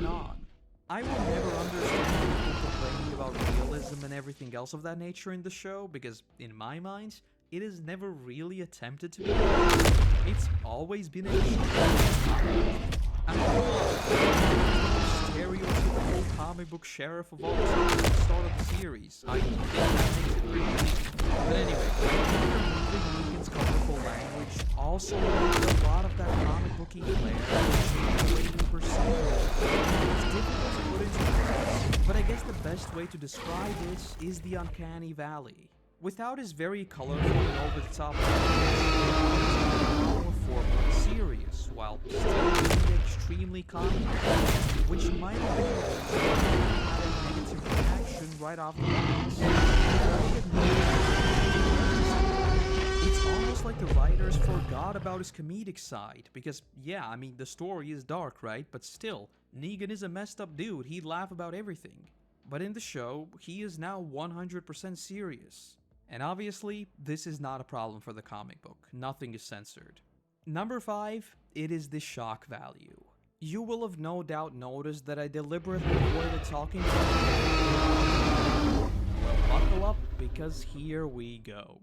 going on. I will never understand people complaining about realism and everything else of that nature in the show, because in my mind, it has never really attempted to be. It's always been a stereotypical comic book sheriff of all time at the start of the series. I think that makes it really unique. But anyway, removing Negan's colorful language also removed a lot of that comic booky flair and changed the way we perceive it. It's difficult to put into words, but I guess the best way to describe it is the uncanny valley. Without his very colorful and over-the-top language, more formal and serious, while still being extremely comical, which might have been a negative reaction right off the bat. It's almost like the writers forgot about his comedic side, because yeah, I mean the story is dark, right? But still, Negan is a messed up dude, he'd laugh about everything. But in the show, he is now 100% serious. And obviously, this is not a problem for the comic book, nothing is censored. Number 5, it is the shock value. You will have no doubt noticed that I deliberately avoided talking about. Well, buckle up, because here we go.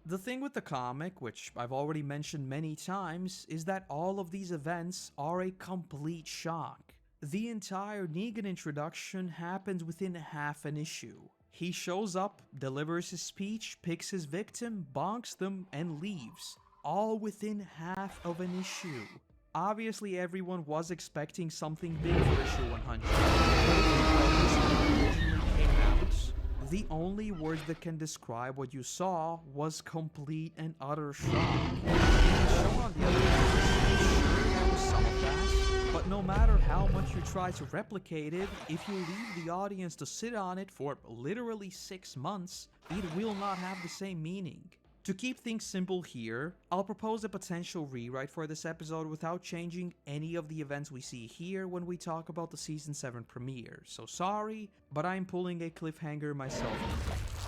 The thing with the comic, which I've already mentioned many times, is that all of these events are a complete shock. The entire Negan introduction happens within half an issue. He shows up, delivers his speech, picks his victim, bonks them, and leaves. All within half of an issue. Obviously everyone was expecting something big for issue 100, but if you read this when it originally came out, the only words that can describe what you saw was complete and utter shock. In the show, on the other hand, sure there was some of that, but no matter how much you try to replicate it, if you leave the audience to sit on it for literally 6 months, it will not have the same meaning. To keep things simple here, I'll propose a potential rewrite for this episode without changing any of the events we see here when we talk about the Season 7 premiere, so sorry, but I'm pulling a cliffhanger myself.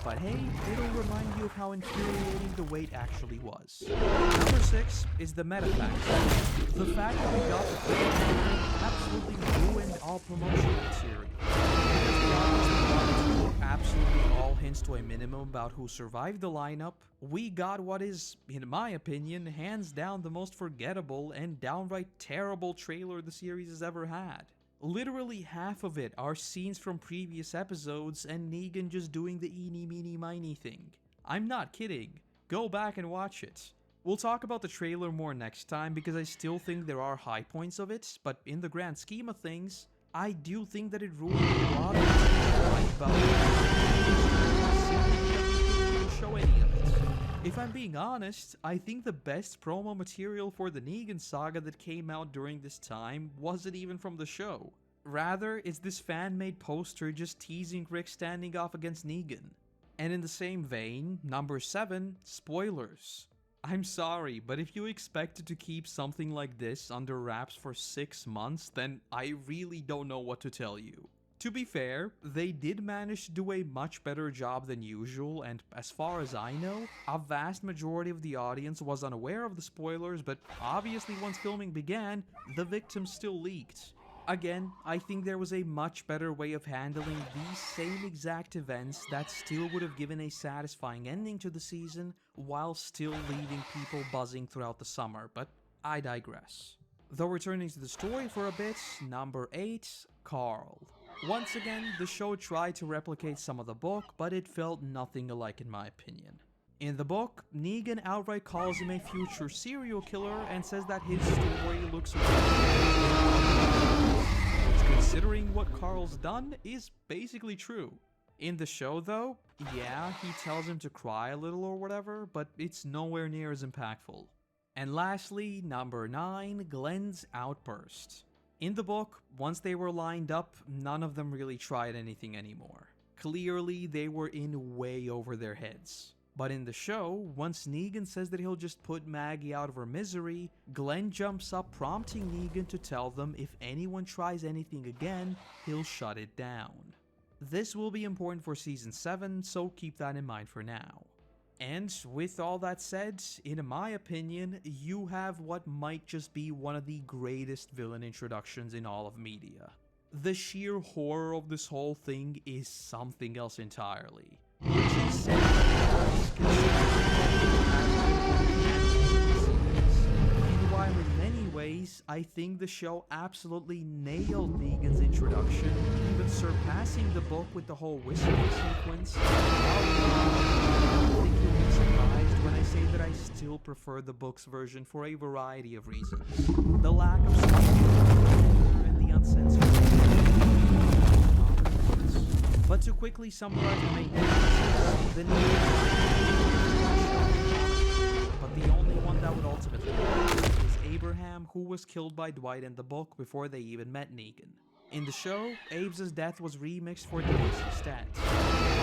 But hey, it'll remind you of how infuriating the wait actually was. Number 6 is the meta factor. The fact that we got the cliffhanger absolutely ruined all promotional material. Because the audience wanted to keep absolutely all hints to a minimum about who survived the lineup, we got what is, in my opinion, hands down the most forgettable and downright terrible trailer the series has ever had. Literally half of it are scenes from previous episodes and Negan just doing the eeny meeny miny thing. I'm not kidding. Go back and watch it. We'll talk about the trailer more next time because I still think there are high points of it, but in the grand scheme of things, I do think that it ruined a lot of it about simply because we couldn't even show any of it. If I'm being honest, I think the best promo material for the Negan saga that came out during this time wasn't even from the show. Rather, it's this fan-made poster just teasing Rick standing off against Negan. And in the same vein, number 7, spoilers. I'm sorry, but if you expected to keep something like this under wraps for 6 months, then I really don't know what to tell you. To be fair, they did manage to do a much better job than usual, and as far as I know, a vast majority of the audience was unaware of the spoilers, but obviously once filming began, the victims still leaked. Again, I think there was a much better way of handling these same exact events that still would have given a satisfying ending to the season while still leaving people buzzing throughout the summer, but I digress. Though returning to the story for a bit, number 8, Carl. Once again, the show tried to replicate some of the book, but it felt nothing alike in my opinion. In the book, Negan outright calls him a future serial killer and says that his story looks which, considering what Carl's done, is basically true. In the show though, yeah, he tells him to cry a little or whatever, but it's nowhere near as impactful. And lastly, number 9, Glenn's outburst. In the book, once they were lined up, none of them really tried anything anymore. Clearly, they were in way over their heads. But in the show, once Negan says that he'll just put Maggie out of her misery, Glenn jumps up prompting Negan to tell them if anyone tries anything again, he'll shut it down. This will be important for Season 7, so keep that in mind for now. And with all that said, in my opinion, you have what might just be one of the greatest villain introductions in all of media. The sheer horror of this whole thing is something else entirely. Which is said and while in many ways, I think the show absolutely nailed Negan's introduction, even surpassing the book with the whole whistling sequence, I think you'll be surprised when I say that I still prefer the book's version for a variety of reasons. The lack of and the uncensored. But to quickly summarize the main differences, the but the only one that would ultimately happen is Abraham, who was killed by Dwight in the book before they even met Negan. In the show, Abe's death was remixed for DESC stats.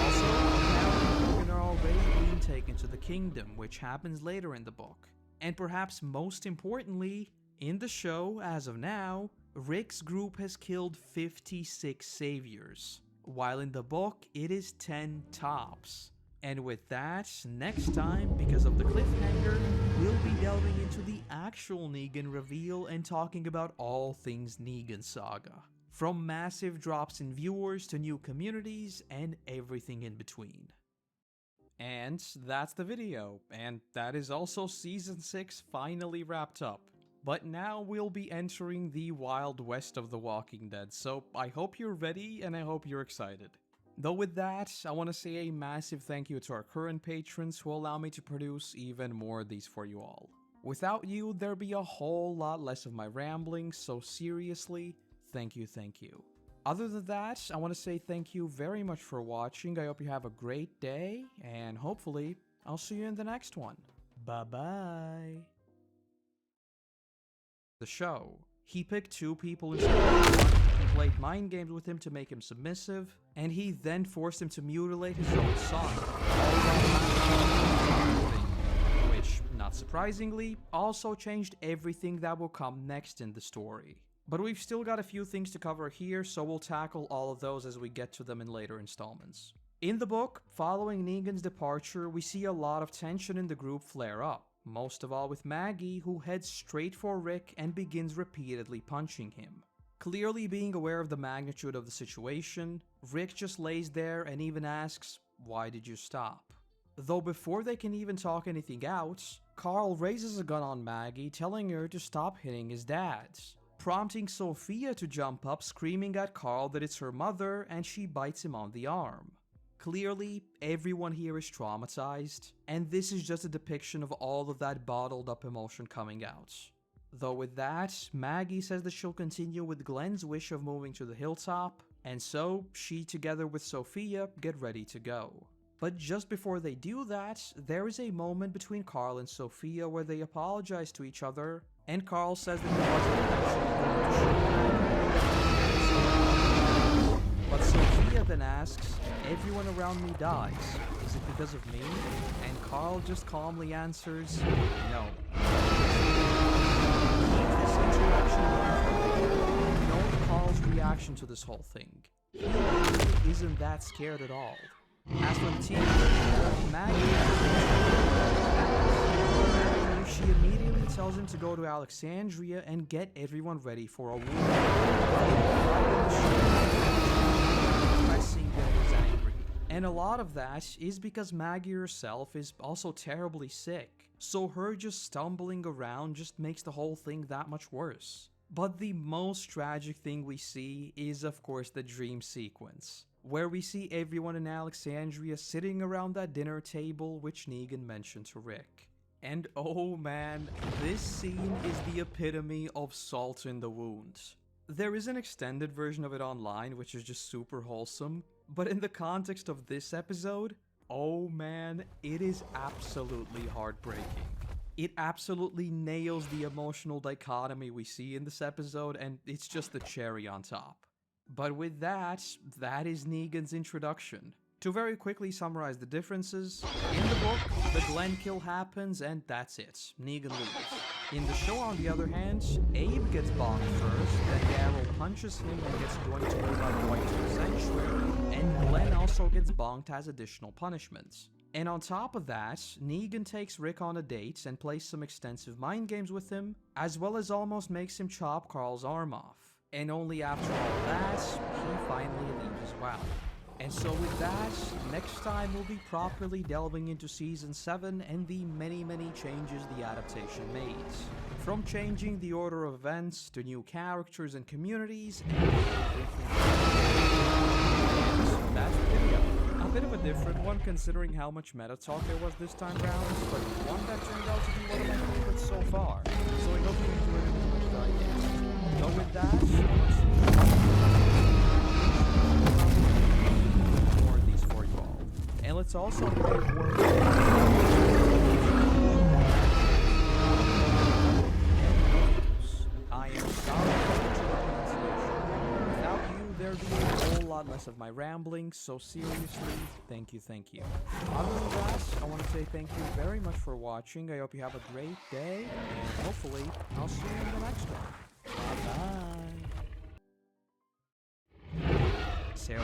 Also, Carol and Logan are already being taken to the kingdom, which happens later in the book. And perhaps most importantly, in the show, as of now, Rick's group has killed 56 saviors, while in the book, it is 10 tops. And with that, next time, because of the cliffhanger, we'll be delving into the actual Negan reveal and talking about all things Negan Saga. From massive drops in viewers to new communities and everything in between. And that's the video, and that is also Season 6 finally wrapped up. But now we'll be entering the Wild West of The Walking Dead, so I hope you're ready and I hope you're excited. Though with that, I want to say a massive thank you to our current patrons who allow me to produce even more of these for you all. Without you, there'd be a whole lot less of my ramblings, so seriously, thank you, thank you. Other than that, I want to say thank you very much for watching. I hope you have a great day, and hopefully, I'll see you in the next one. Bye-bye. The show. He picked 2 people instead of 1, he played mind games with him to make him submissive, and he then forced him to mutilate his own son. Which, not surprisingly, also changed everything that will come next in the story. But we've still got a few things to cover here, so we'll tackle all of those as we get to them in later installments. In the book, following Negan's departure, we see a lot of tension in the group flare up. Most of all with Maggie, who heads straight for Rick and begins repeatedly punching him. Clearly being aware of the magnitude of the situation, Rick just lays there and even asks, "Why did you stop?" Though before they can even talk anything out, Carl raises a gun on Maggie, telling her to stop hitting his dad, prompting Sophia to jump up, screaming at Carl that it's her mother, and she bites him on the arm. Clearly, everyone here is traumatized, and this is just a depiction of all of that bottled up emotion coming out. Though with that, Maggie says that she'll continue with Glenn's wish of moving to the hilltop, and so she together with Sophia get ready to go. But just before they do that, there is a moment between Carl and Sophia where they apologize to each other, and Carl says that he wasn't actually going to shoot. But Sophia then asks, "Everyone around me dies. Is it because of me?" And Carl just calmly answers, "No." This introduction note Carl's reaction to this whole thing. He really isn't that scared at all. As for the team, Maggie, she immediately tells him to go to Alexandria and get everyone ready for a war. And a lot of that is because Maggie herself is also terribly sick, so her just stumbling around just makes the whole thing that much worse. But the most tragic thing we see is of course the dream sequence, where we see everyone in Alexandria sitting around that dinner table which Negan mentioned to Rick. And oh man, this scene is the epitome of salt in the wound. There is an extended version of it online which is just super wholesome, but in the context of this episode, oh man, it is absolutely heartbreaking. It absolutely nails the emotional dichotomy we see in this episode, and it's just the cherry on top. But with that, that is Negan's introduction. To very quickly summarize the differences, in the book, the Glenn kill happens and that's it, Negan leaves. In the show, on the other hand, Abe gets bonked first, then Daryl punches him and gets joined to move out Dwight to the sanctuary, and Glenn also gets bonked as additional punishments. And on top of that, Negan takes Rick on a date and plays some extensive mind games with him, as well as almost makes him chop Carl's arm off. And only after all that, he finally leaves as well. And so with that, next time we'll be properly delving into Season 7 and the many changes the adaptation made. From changing the order of events to new characters and communities, and everything. And that's the video. A bit of a different one considering how much meta talk there was this time round, but one that turned out to be one of my favorites so far. So I hope you enjoyed it as much as I did. So with that, let's see more of these for you all. And let's also get a word. I am sorry for the pronunciation. Without you, there'd be a whole lot less of my rambling, so seriously, thank you. Other than that, I want to say thank you very much for watching. I hope you have a great day, and hopefully, I'll see you in the next one. Bye-bye. Sarah.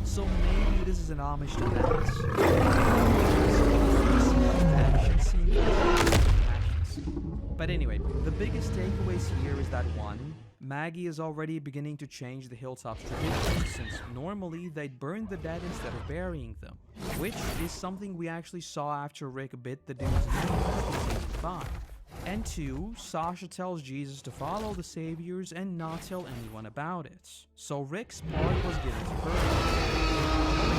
So maybe this is an homage to that. But anyway, the biggest takeaways here is that 1. Maggie is already beginning to change the Hilltop's tradition, since normally they'd burn the dead instead of burying them, which is something we actually saw after Rick bit the dude's neck in Season 5. And 2, Sasha tells Jesus to follow the Saviors and not tell anyone about it, so Rick's part was given to her.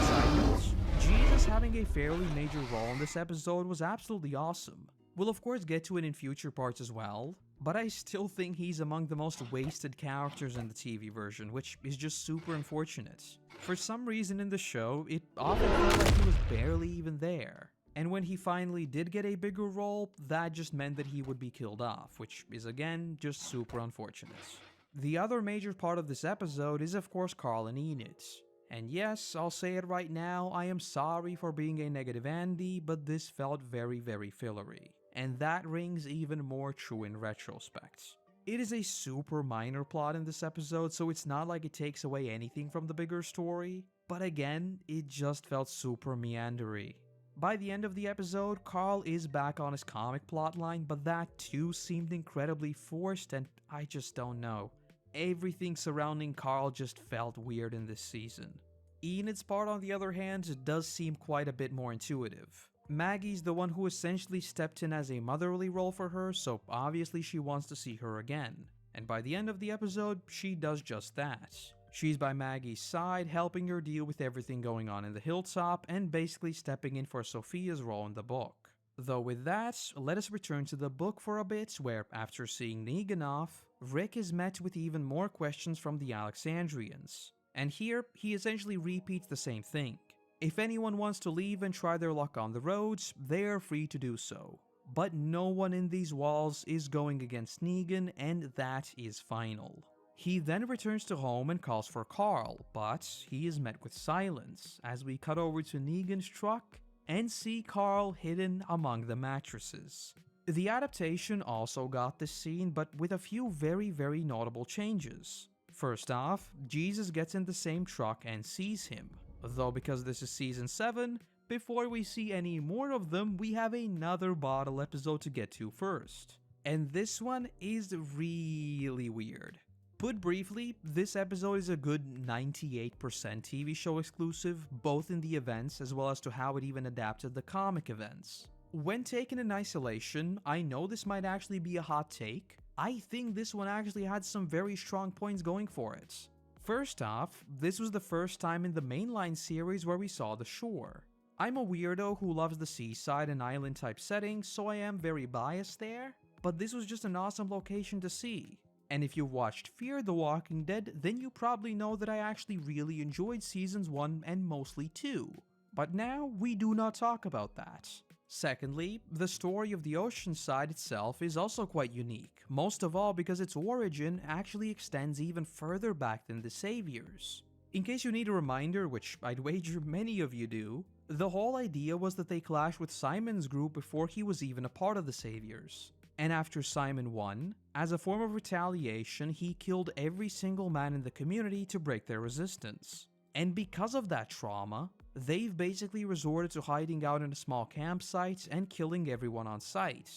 Side note, Jesus having a fairly major role in this episode was absolutely awesome. We'll of course get to it in future parts as well, but I still think he's among the most wasted characters in the TV version, which is just super unfortunate. For some reason in the show, it often felt like he was barely even there. And when he finally did get a bigger role, that just meant that he would be killed off, which is again, just super unfortunate. The other major part of this episode is of course Carl and Enid. And yes, I'll say it right now, I am sorry for being a negative Andy, but this felt very fillery. And that rings even more true in retrospect. It is a super minor plot in this episode, so it's not like it takes away anything from the bigger story, but again, it just felt super meandery. By the end of the episode, Carl is back on his comic plotline, but that too seemed incredibly forced, and I just don't know. Everything surrounding Carl just felt weird in this season. Enid's part, on the other hand, does seem quite a bit more intuitive. Maggie's the one who essentially stepped in as a motherly role for her, so obviously she wants to see her again. And by the end of the episode, she does just that. She's by Maggie's side, helping her deal with everything going on in the Hilltop, and basically stepping in for Sophia's role in the book. Though with that, let us return to the book for a bit, where after seeing Negan off, Rick is met with even more questions from the Alexandrians. And here, he essentially repeats the same thing. If anyone wants to leave and try their luck on the roads, they are free to do so. But no one in these walls is going against Negan, and that is final. He then returns to home and calls for Carl, but he is met with silence as we cut over to Negan's truck and see Carl hidden among the mattresses. The adaptation also got this scene, but with a few very notable changes. First off, Jesus gets in the same truck and sees him. Though because this is Season 7, before we see any more of them, we have another bottle episode to get to first. And this one is really weird. Put briefly, this episode is a good 98% TV show exclusive, both in the events as well as to how it even adapted the comic events. When taken in isolation, I know this might actually be a hot take. I think this one actually had some very strong points going for it. First off, this was the first time in the mainline series where we saw the shore. I'm a weirdo who loves the seaside and island type settings, so I am very biased there, but this was just an awesome location to see. And if you watched Fear the Walking Dead, then you probably know that I actually really enjoyed seasons 1 and mostly 2. But now, we do not talk about that. Secondly, the story of the Oceanside itself is also quite unique, most of all because its origin actually extends even further back than the Saviors. In case you need a reminder, which I'd wager many of you do, the whole idea was that they clashed with Simon's group before he was even a part of the Saviors. And after Simon won, as a form of retaliation, he killed every single man in the community to break their resistance. And because of that trauma, they've basically resorted to hiding out in a small campsite and killing everyone on sight.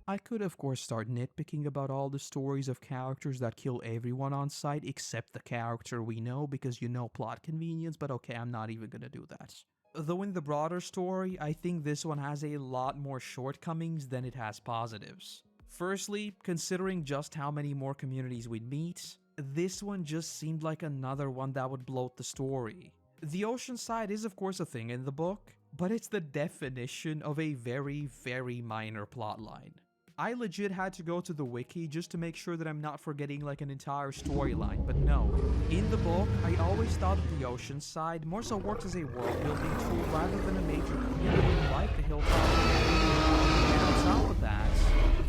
I could of course start nitpicking about all the stories of characters that kill everyone on sight except the character we know because you know plot convenience, but okay, I'm not even gonna do that. Though in the broader story, I think this one has a lot more shortcomings than it has positives. Firstly, considering just how many more communities we'd meet, this one just seemed like another one that would bloat the story. The Oceanside is of course a thing in the book, but it's the definition of a very, very minor plotline. I legit had to go to the wiki just to make sure that I'm not forgetting like an entire storyline, but no. In the book, I always thought that the Oceanside more so works as a world-building tool rather than a major community like the Hilltop. And on top of that,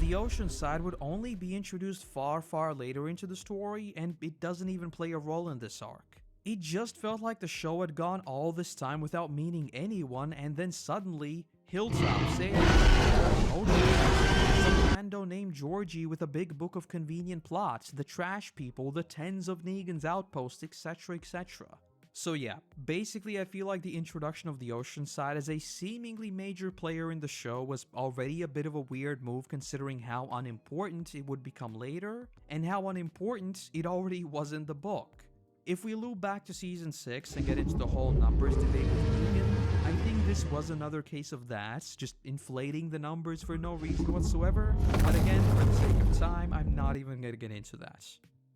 the Oceanside would only be introduced far, far later into the story, and it doesn't even play a role in this arc. It just felt like the show had gone all this time without meeting anyone, and then suddenly, Hilltop said, oh no, some rando named Georgie with a big book of convenient plots, the trash people, the tens of Negan's outposts, etc, etc. So yeah, basically I feel like the introduction of the Oceanside as a seemingly major player in the show was already a bit of a weird move considering how unimportant it would become later, and how unimportant it already was in the book. If we loop back to season 6 and get into the whole numbers debate with Negan, I think this was another case of that, just inflating the numbers for no reason whatsoever, but again, for the sake of time, I'm not even gonna get into that.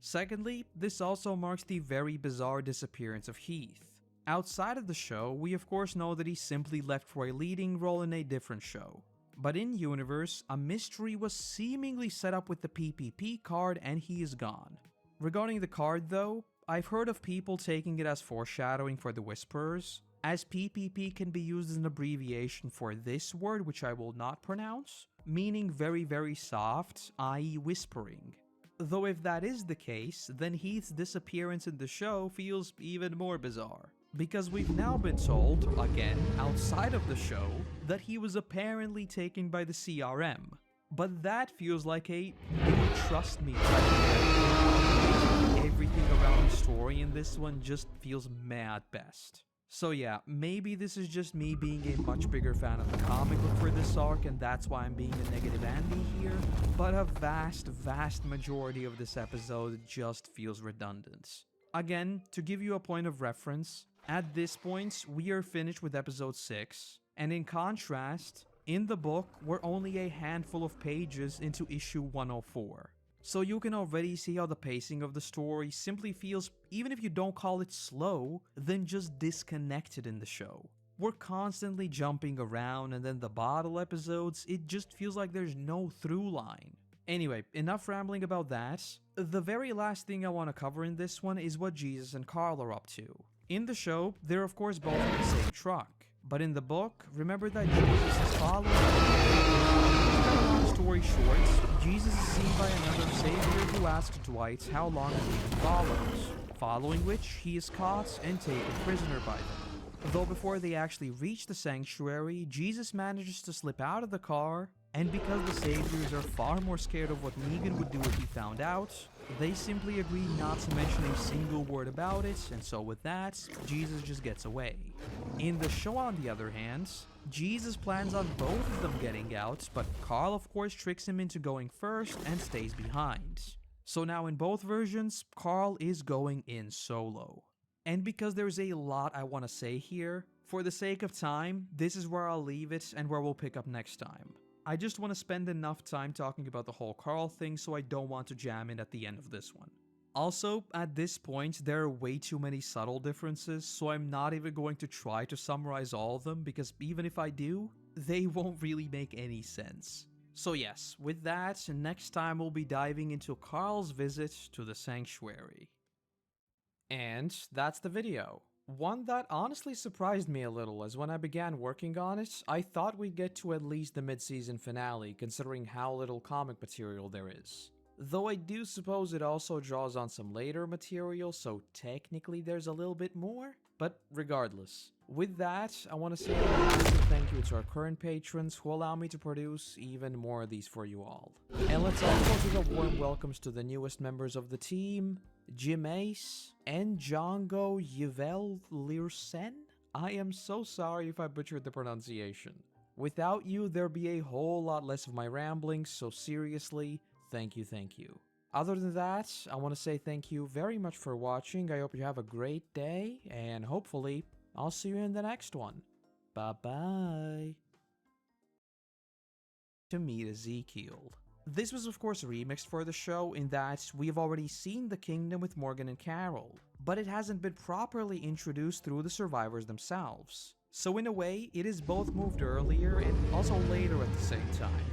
Secondly, this also marks the very bizarre disappearance of Heath. Outside of the show, we of course know that he simply left for a leading role in a different show. But in universe, a mystery was seemingly set up with the PPP card and he is gone. Regarding the card though, I've heard of people taking it as foreshadowing for the Whisperers, as PPP can be used as an abbreviation for this word, which I will not pronounce, meaning very, very soft, i.e. whispering. Though if that is the case, then Heath's disappearance in the show feels even more bizarre. Because we've now been told, again, outside of the show, that he was apparently taken by the CRM. But that feels like a trust me type of thing. Everything around the story in this one just feels meh at best. So yeah, maybe this is just me being a much bigger fan of the comic book for this arc and that's why I'm being a negative Andy here, but a vast majority of this episode just feels redundant. Again, to give you a point of reference, at this point we are finished with episode 6, and in contrast, in the book, we're only a handful of pages into issue 104. So you can already see how the pacing of the story simply feels, even if you don't call it slow, then just disconnected in the show. We're constantly jumping around, and then the bottle episodes, it just feels like there's no through line. Anyway, enough rambling about that. The very last thing I want to cover in this one is what Jesus and Carl are up to. In the show, they're of course both in the same truck. But in the book, remember that Jesus is following. To cut a long story short, Jesus is seen by another savior who asks Dwight how long he follows, following which he is caught and taken prisoner by them. Though before they actually reach the sanctuary, Jesus manages to slip out of the car, and because the saviors are far more scared of what Negan would do if he found out, they simply agree not to mention a single word about it, and so with that, Jesus just gets away. In the show on the other hand, Jesus plans on both of them getting out, but Carl of course tricks him into going first and stays behind. So now in both versions, Carl is going in solo. And because there's a lot I want to say here, for the sake of time, this is where I'll leave it and where we'll pick up next time. I just want to spend enough time talking about the whole Carl thing, so I don't want to jam in at the end of this one. Also, at this point, there are way too many subtle differences, so I'm not even going to try to summarize all of them, because even if I do, they won't really make any sense. So yes, with that, next time we'll be diving into Carl's visit to the sanctuary. And that's the video. One that honestly surprised me a little, as when I began working on it, I thought we'd get to at least the mid-season finale, considering how little comic material there is. Though I do suppose it also draws on some later material, so technically there's a little bit more, but regardless. With that, I want to say a massive thank you to our current patrons who allow me to produce even more of these for you all. And let's also give a warm welcomes to the newest members of the team, Jim Ace, and Django Yvel Lirsen? I am so sorry if I butchered the pronunciation. Without you, there'd be a whole lot less of my ramblings, so seriously, thank you, thank you. Other than that, I want to say thank you very much for watching. I hope you have a great day, and hopefully, I'll see you in the next one. Bye-bye. To meet Ezekiel. This was of course remixed for the show in that we have already seen the kingdom with Morgan and Carol, but it hasn't been properly introduced through the survivors themselves. So in a way, it is both moved earlier and also later at the same time.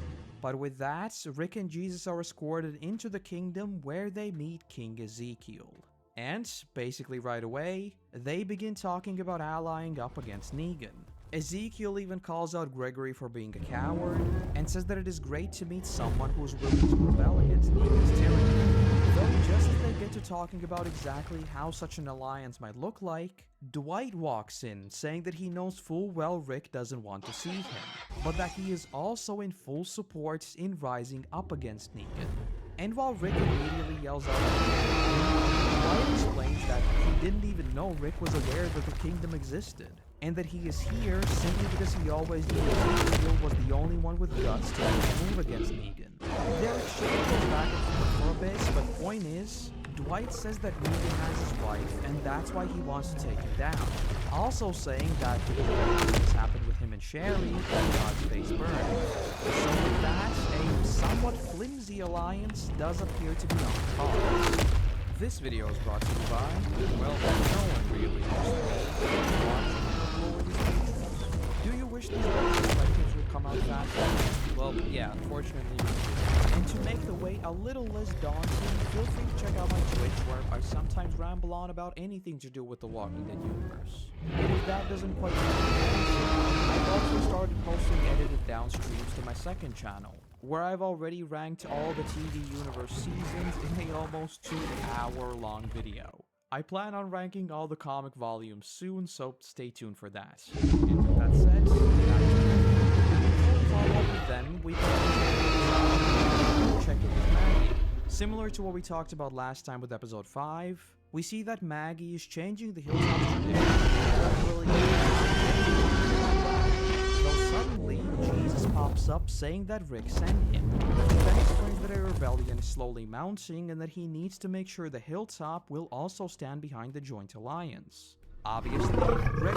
But with that, Rick and Jesus are escorted into the kingdom where they meet King Ezekiel. And, basically right away, they begin talking about allying up against Negan. Ezekiel even calls out Gregory for being a coward, and says that it is great to meet someone who is willing to rebel against Negan's tyranny. Though just as they get to talking about exactly how such an alliance might look like, Dwight walks in, saying that he knows full well Rick doesn't want to see him, but that he is also in full support in rising up against Negan. And while Rick immediately yells out, Dwight explains that he didn't even know Rick was aware that the kingdom existed, and that he is here simply because he always knew Ezekiel was the only one with guts to move against Negan. Their exchange goes back and forth for a bit, but point is, Dwight says that Negan has his wife, and that's why he wants to take him down. Also saying that because of everything that's happened with him and Sherry, God's face burned. So with that, a somewhat flimsy alliance does appear to be on the cards. This video is brought to you by, well, no one really Do you wish these perspectives would come out faster? Well, yeah, unfortunately. And to make the wait a little less daunting, feel free to check out my Twitch where I sometimes ramble on about anything to do with the Walking Dead universe. And if that doesn't quite make sense, I've also started posting edited down streams to my second channel, where I've already ranked all the TV universe seasons in a almost 2-hour-long video. I plan on ranking all the comic volumes soon, so stay tuned for that. And with that said, then we check in with Maggie. Similar to what we talked about last time with episode 5, we see that Maggie is changing the Hilltop's tradition. Though suddenly, Jesus pops up saying that Rick sent him. He then explains that a rebellion is slowly mounting and that he needs to make sure the Hilltop will also stand behind the Joint Alliance. Obviously, Rick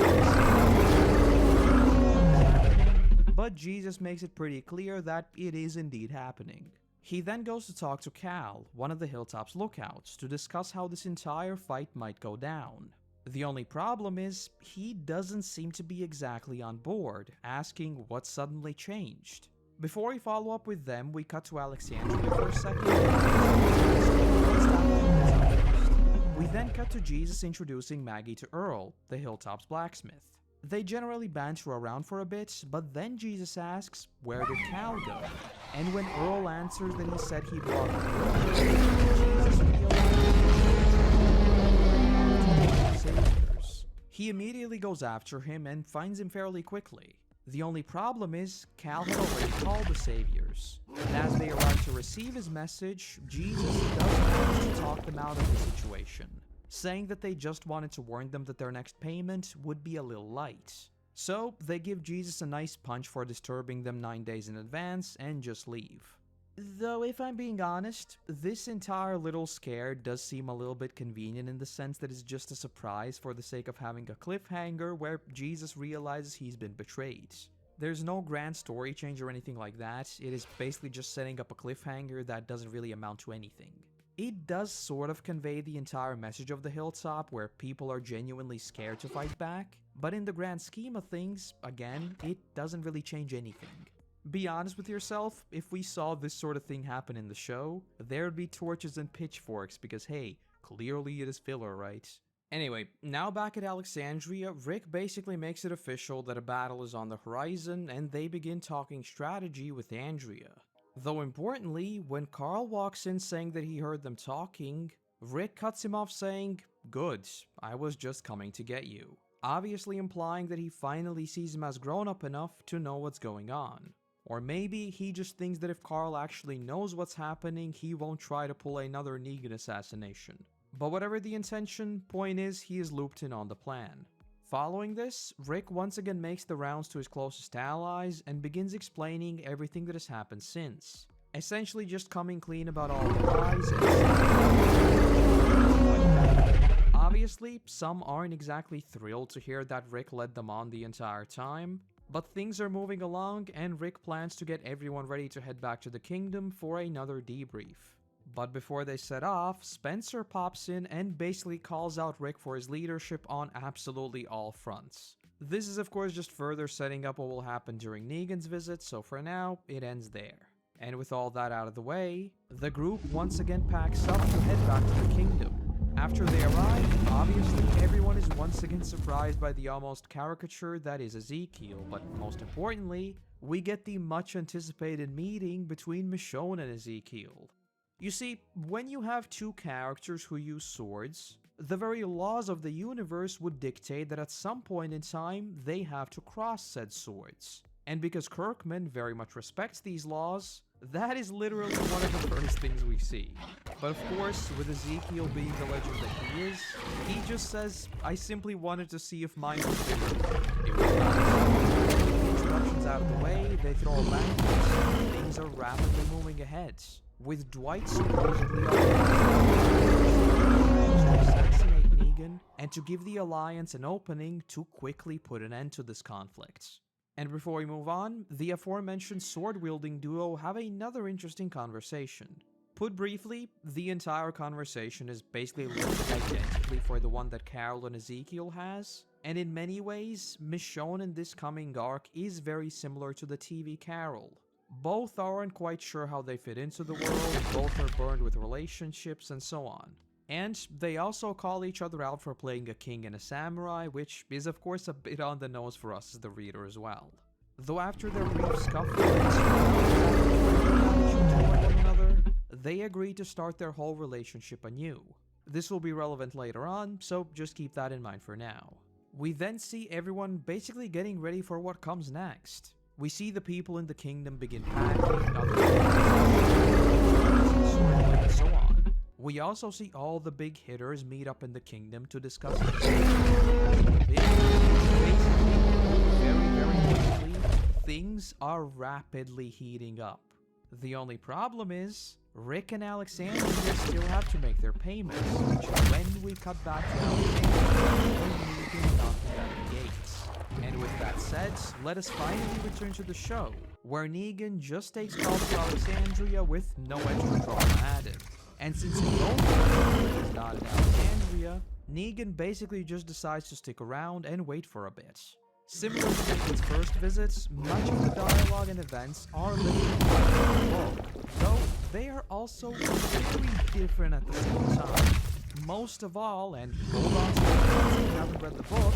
but Jesus makes it pretty clear that it is indeed happening. He then goes to talk to Cal, one of the Hilltop's lookouts, to discuss how this entire fight might go down. The only problem is, he doesn't seem to be exactly on board, asking what suddenly changed. Before we follow up with them, we cut to Alexandria for a second. We then cut to Jesus introducing Maggie to Earl, the Hilltop's blacksmith. They generally banter around for a bit, but then Jesus asks, where did Cal go? And when Earl answers that he said he'd walk Jesus realizes he immediately goes after him and finds him fairly quickly. The only problem is, Cal had already called the Saviors, and as they arrive to receive his message, Jesus does manage to talk them out of the situation, saying that they just wanted to warn them that their next payment would be a little light. So, they give Jesus a nice punch for disturbing them 9 days in advance and just leave. Though if I'm being honest, this entire little scare does seem a little bit convenient in the sense that it's just a surprise for the sake of having a cliffhanger where Jesus realizes he's been betrayed. There's no grand story change or anything like that, it is basically just setting up a cliffhanger that doesn't really amount to anything. It does sort of convey the entire message of the Hilltop where people are genuinely scared to fight back, but in the grand scheme of things, again, it doesn't really change anything. Be honest with yourself, if we saw this sort of thing happen in the show, there'd be torches and pitchforks because hey, clearly it is filler, right? Anyway, now back at Alexandria, Rick basically makes it official that a battle is on the horizon and they begin talking strategy with Andrea. Though importantly, when Carl walks in saying that he heard them talking, Rick cuts him off saying, "Good, I was just coming to get you." Obviously implying that he finally sees him as grown up enough to know what's going on. Or maybe he just thinks that if Carl actually knows what's happening, he won't try to pull another Negan assassination. But whatever the intention, point is he is looped in on the plan. Following this, Rick once again makes the rounds to his closest allies and begins explaining everything that has happened since. Essentially just coming clean about all the lies and obviously, some aren't exactly thrilled to hear that Rick led them on the entire time, but things are moving along and Rick plans to get everyone ready to head back to the kingdom for another debrief. But before they set off, Spencer pops in and basically calls out Rick for his leadership on absolutely all fronts. This is of course just further setting up what will happen during Negan's visit, so for now, it ends there. And with all that out of the way, the group once again packs up to head back to the kingdom. After they arrive, obviously everyone is once again surprised by the almost caricature that is Ezekiel, but most importantly, we get the much anticipated meeting between Michonne and Ezekiel. You see, when you have two characters who use swords, the very laws of the universe would dictate that at some point in time, they have to cross said swords. And because Kirkman very much respects these laws, that is literally one of the first things we see. But of course, with Ezekiel being the legend that he is, he just says, I simply wanted to see if mine was bigger. It was not. With the introductions out of the way, they throw a banquet, and things are rapidly moving ahead. With Dwight supposedly to assassinate Negan and to give the Alliance an opening to quickly put an end to this conflict. And before we move on, the aforementioned sword-wielding duo have another interesting conversation. Put briefly, the entire conversation is basically listed identically for the one that Carol and Ezekiel has, and in many ways, Michonne in this coming arc is very similar to the TV Carol. Both aren't quite sure how they fit into the world, both are burned with relationships, and so on. And they also call each other out for playing a king and a samurai, which is of course a bit on the nose for us as the reader as well. Though after their brief scuffle toward one another, they agree to start their whole relationship anew. This will be relevant later on, so just keep that in mind for now. We then see everyone basically getting ready for what comes next. We see the people in the kingdom begin packing, and so on. We also see all the big hitters meet up in the kingdom to discuss very quickly, things are rapidly heating up. The only problem is, Rick and Alexandria still have to make their payments, which is when we cut back to Alexandria knocking at the gates. And with that said, let us finally return to the show, where Negan just takes calls to Alexandria with no extra drama added. And since his own is not in Alexandria, Negan basically just decides to stick around and wait for a bit. Similar to Negan's first visits, much of the dialogue and events are literally by the book, though they are also very different at the same time. Most of all, and hold on to it if you haven't read the book,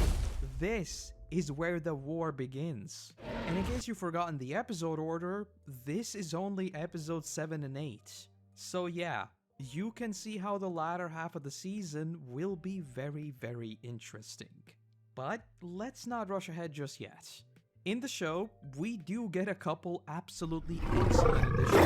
this is where the war begins. And in case you've forgotten the episode order, this is only episodes 7 and 8. So yeah, you can see how the latter half of the season will be very interesting. But let's not rush ahead just yet. In the show, we do get a couple absolutely excellent additions.